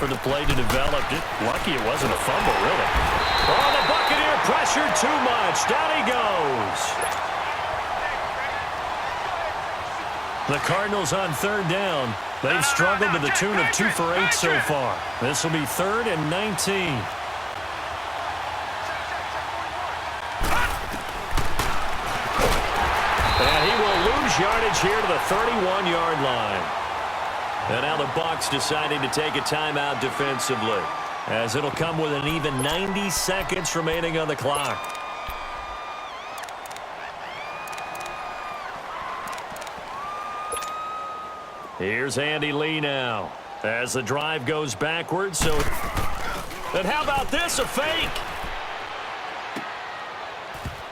for the play to develop. Just lucky it wasn't a fumble, really. Oh, the Buccaneer pressured too much. Down he goes. The Cardinals on third down. They've struggled to the tune of 2 for 8 so far. This will be 3rd and 19. And he will lose yardage here to the 31-yard line. And now the Bucs deciding to take a timeout defensively, as it'll come with an even 90 seconds remaining on the clock. Here's Andy Lee now as the drive goes backwards. And how about this, a fake?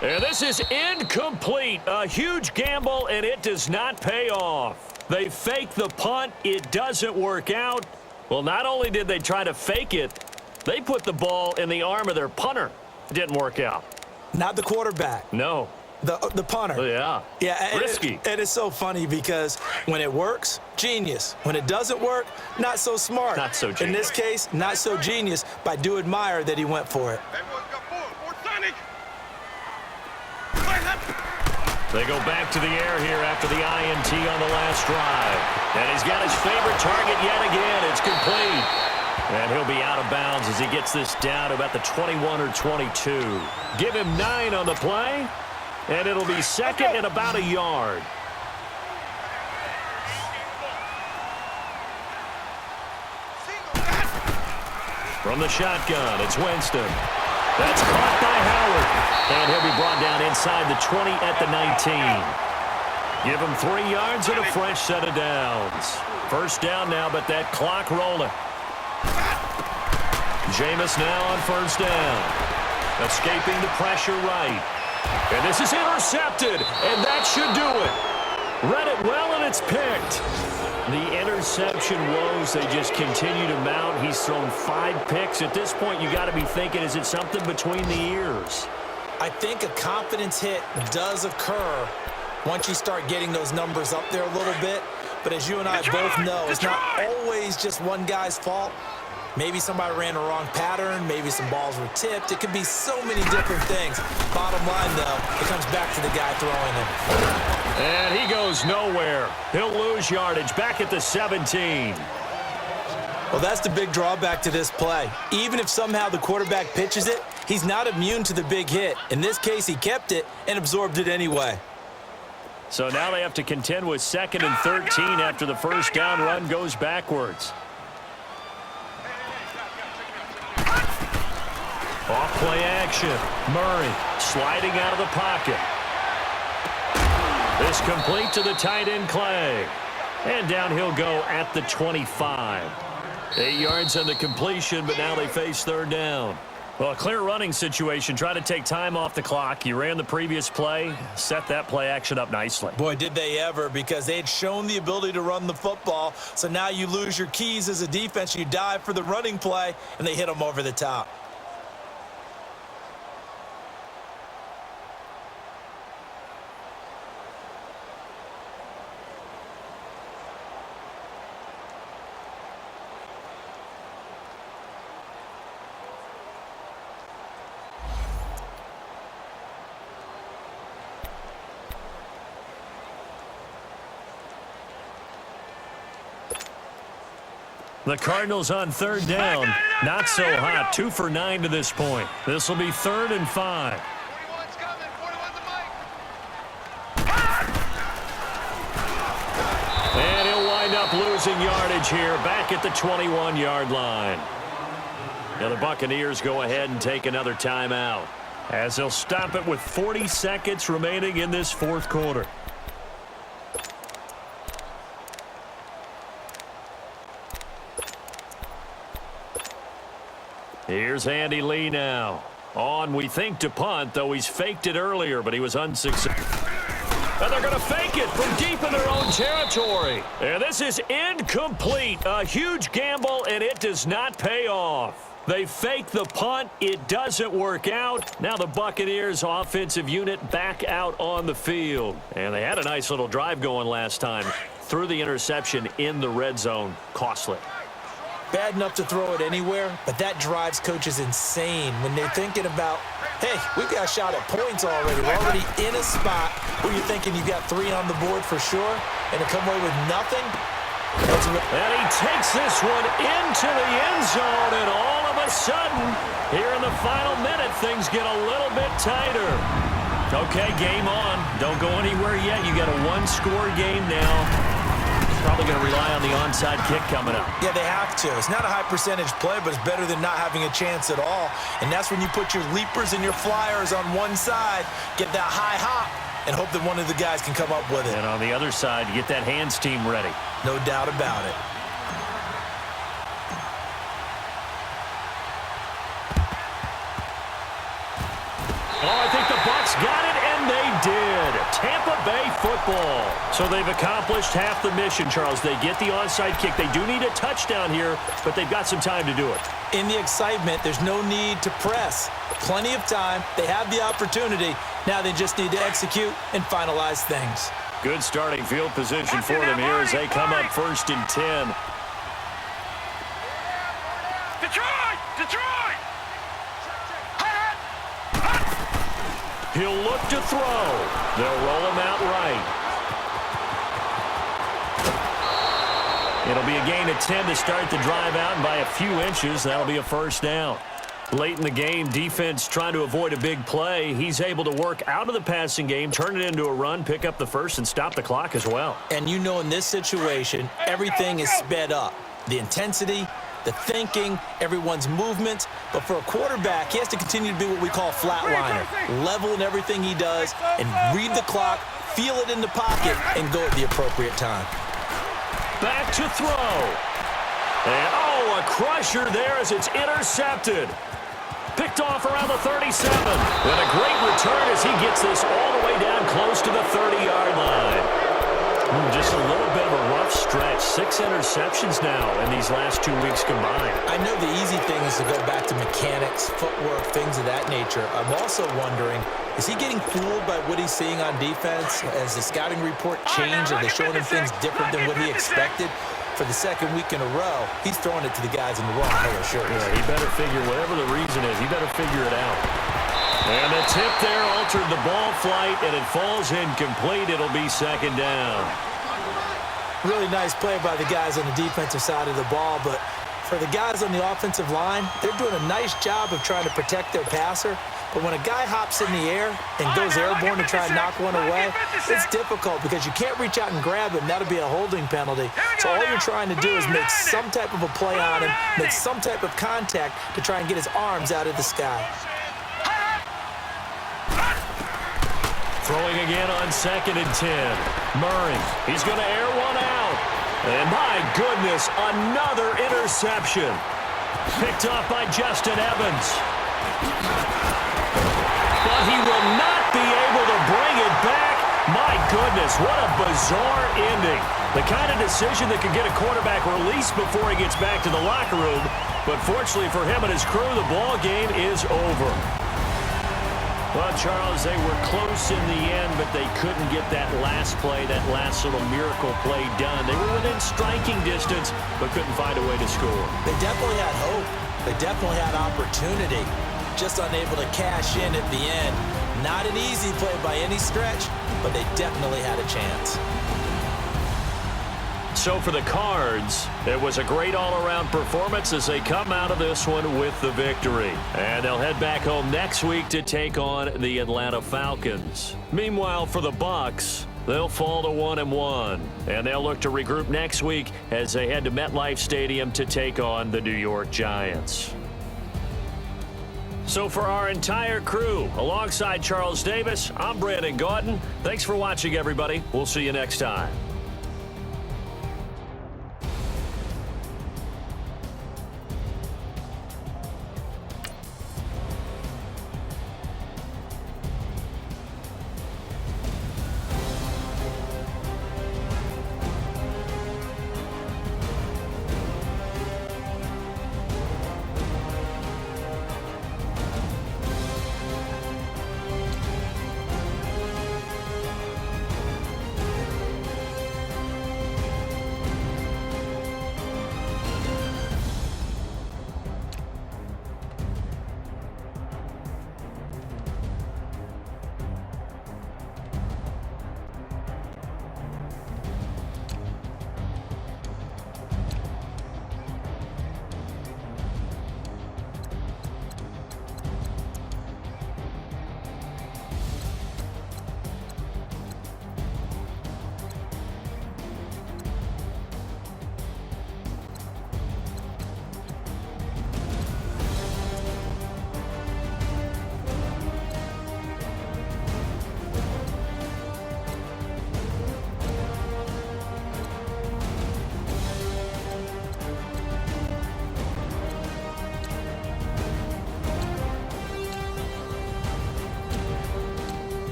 And this is incomplete. A huge gamble, and it does not pay off. They fake the punt. It doesn't work out. Well, not only did they try to fake it, they put the ball in the arm of their punter. It didn't work out. Not the quarterback. No. The punter. Yeah. Yeah. Risky. And it's so funny because when it works, genius. When it doesn't work, not so smart. Not so genius. In this case, not so genius, but I do admire that he went for it. They go back to the air here after the INT on the last drive. And he's got his favorite target yet again. It's complete. And he'll be out of bounds as he gets this down to about the 21 or 22. Give him 9 on the play. And it'll be 2nd and about a yard. From the shotgun, it's Winston. That's caught by Howard. And he'll be brought down inside the 20 at the 19. Give him 3 yards and a fresh set of downs. First down now, but that clock rolling. Jameis now on first down. Escaping the pressure right. And this is intercepted, and that should do it. Read it well, and it's picked. The interception woes, they just continue to mount. He's thrown 5 picks. At this point, you got to be thinking, is it something between the ears? I think a confidence hit does occur once you start getting those numbers up there a little bit. But as you and I both know, it's not always just one guy's fault. Maybe somebody ran the wrong pattern. Maybe some balls were tipped. It could be so many different things. Bottom line, though, it comes back to the guy throwing it. And he goes nowhere. He'll lose yardage back at the 17. Well, that's the big drawback to this play. Even if somehow the quarterback pitches it, he's not immune to the big hit. In this case, he kept it and absorbed it anyway. So now they have to contend with 2nd and 13 after the first down run goes backwards. Off play action. Murray sliding out of the pocket. This complete to the tight end Clay. And down he'll go at the 25. 8 yards on the completion, but now they face third down. Well, a clear running situation. Try to take time off the clock. You ran the previous play, set that play action up nicely. Boy, did they ever, because they had shown the ability to run the football. So now you lose your keys as a defense. You dive for the running play, and they hit them over the top. The Cardinals on third down. Not so hot. 2 for 9 to this point. This will be 3rd and 5. And he'll wind up losing yardage here back at the 21-yard line. Now the Buccaneers go ahead and take another timeout, as they'll stop it with 40 seconds remaining in this 4th quarter. Here's Andy Lee now. On, we think, to punt, though he's faked it earlier, but he was unsuccessful. And they're going to fake it from deep in their own territory. And this is incomplete. A huge gamble, and it does not pay off. They fake the punt. It doesn't work out. Now the Buccaneers offensive unit back out on the field. And they had a nice little drive going last time. Threw the interception in the red zone. Costly. bad enough to throw it anywhere, but that drives coaches insane when they're thinking about, hey, we've got a shot at points already. We're already in a spot where you're thinking you've got 3 on the board for sure, and to come away with nothing. And he takes this one into the end zone, and all of a sudden, here in the final minute, things get a little bit tighter. Okay, game on. Don't go anywhere yet. You got a one-score game now. Probably going to rely on the onside kick coming up. Yeah, they have to. It's not a high-percentage play, but it's better than not having a chance at all. And that's when you put your leapers and your flyers on one side, get that high hop, and hope that one of the guys can come up with it. And on the other side, get that hands team ready. No doubt about it. Oh, I think the Bucs got it, and they did. Tampa Bay football. So they've accomplished half the mission, Charles. They get the onside kick. They do need a touchdown here, but they've got some time to do it. In the excitement, there's no need to press. Plenty of time. They have the opportunity. Now they just need to execute and finalize things. Good starting field position for them here as they come up 1st and 10. Detroit! He'll look to throw. They'll roll him out right. It'll be a gain of 10 to start the drive out, and by a few inches, that'll be a first down. Late in the game, defense trying to avoid a big play. He's able to work out of the passing game, turn it into a run, pick up the first, and stop the clock as well. And you know in this situation, everything is sped up. The intensity, the thinking, everyone's movements. But for a quarterback, he has to continue to be what we call flatliner. Level in everything he does and read the clock, feel it in the pocket, and go at the appropriate time. Back to throw. And, oh, a crusher there as it's intercepted. Picked off around the 37. And a great return as he gets this all the way down close to the 30-yard line. Just a little bit of a rough stretch. 6 interceptions now in these last 2 weeks combined. I know the easy thing is to go back to mechanics, footwork, things of that nature. I'm also wondering, is he getting fooled by what he's seeing on defense? Has the scouting report changed? Are they showing him things different than what he expected? For the second week in a row, he's throwing it to the guys in the wrong color shirts. Yeah, he better figure, whatever the reason is, he better figure it out. And the tip there altered the ball flight, and it falls incomplete. It'll be 2nd down. Really nice play by the guys on the defensive side of the ball, but for the guys on the offensive line, they're doing a nice job of trying to protect their passer. But when a guy hops in the air and goes airborne to try and knock one away, it's difficult because you can't reach out and grab him. That'll be a holding penalty. So all you're trying to do is make some type of a play on him, make some type of contact to try and get his arms out of the sky. Throwing again on 2nd and 10. Murray, he's going to air one out. And my goodness, another interception. Picked off by Justin Evans. But he will not be able to bring it back. My goodness, what a bizarre ending. The kind of decision that could get a quarterback released before he gets back to the locker room. But fortunately for him and his crew, the ball game is over. Well, Charles, they were close in the end, but they couldn't get that last play, that last little miracle play done. They were within striking distance, but couldn't find a way to score. They definitely had hope. They definitely had opportunity. Just unable to cash in at the end. Not an easy play by any stretch, but they definitely had a chance. So for the Cards, it was a great all-around performance as they come out of this one with the victory. And they'll head back home next week to take on the Atlanta Falcons. Meanwhile, for the Bucs, they'll fall to 1-1. And they'll look to regroup next week as they head to MetLife Stadium to take on the New York Giants. So for our entire crew, alongside Charles Davis, I'm Brandon Gautin. Thanks for watching, everybody. We'll see you next time.